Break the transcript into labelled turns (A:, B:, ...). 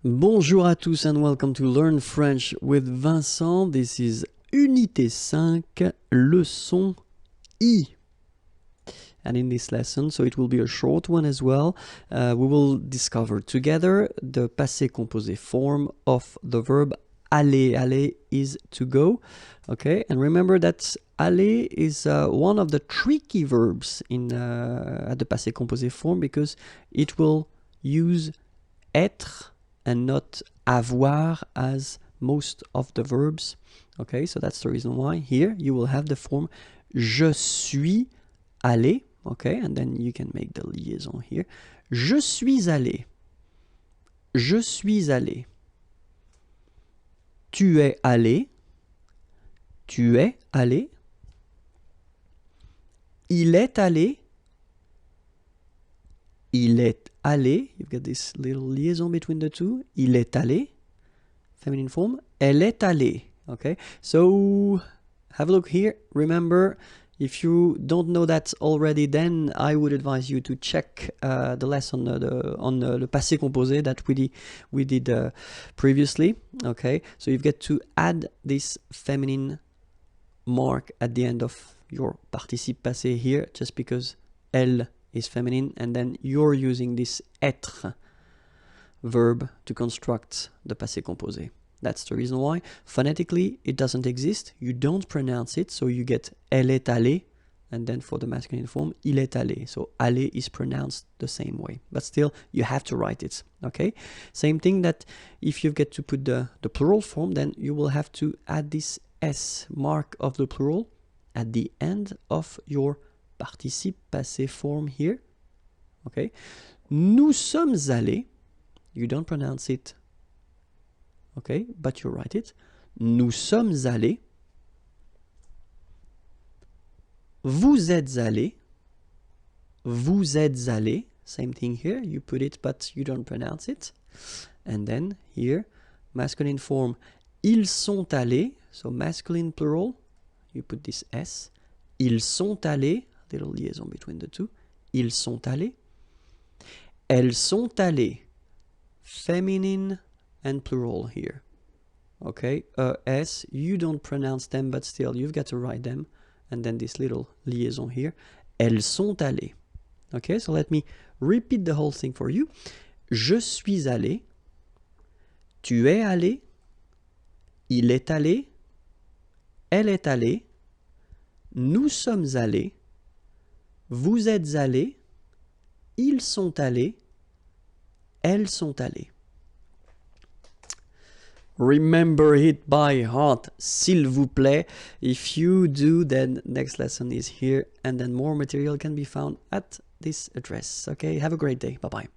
A: Bonjour à tous and welcome to Learn French with Vincent. This is Unité 5, leçon I. And in this lesson, so it will be a short one as well, we will discover together the passé composé form of the verb aller. Aller is to go. Okay, and remember that aller is one of the tricky verbs in at the passé composé form because it will use être and not avoir as most of the verbs. Okay, so that's the reason why here you will have the form je suis allé. Okay, and then you can make the liaison here. Je suis allé. Je suis allé. Tu es allé. Tu es allé. Il est allé. Il est allé. You've got this little liaison between the two. Il est allé. Feminine form. Elle est allée. Okay, so have a look here. Remember, if you don't know that already, then I would advise you to check the lesson on le passé composé that we did previously. Okay, so you've got to add this feminine mark at the end of your participe passé here, just because elle is feminine, and then you're using this être verb to construct the passé composé. That's the reason why. Phonetically, it doesn't exist. You don't pronounce it, so you get elle est allée, and then for the masculine form, il est allé. So aller is pronounced the same way, but still you have to write it. Okay. Same thing that if you get to put the plural form, then you will have to add this s mark of the plural at the end of your participe passé form here. Okay. Nous sommes allés. You don't pronounce it. Okay, but you write it. Nous sommes allés. Vous êtes allés. Vous êtes allés. Same thing here. You put it, but you don't pronounce it. And then here, masculine form. Ils sont allés. So masculine plural. You put this S. Ils sont allés. Little liaison between the two. Ils sont allés. Elles sont allées. Feminine and plural here. Okay, S, you don't pronounce them, but still you've got to write them. And then this little liaison here. Elles sont allées. Okay, so let me repeat the whole thing for you. Je suis allé. Tu es allé. Il est allé. Elle est allée. Nous sommes allés. Vous êtes allés. Ils sont allés. Elles sont allées. Remember it by heart, s'il vous plaît. If you do, then next lesson is here, and then more material can be found at this address. Okay, have a great day. Bye-bye.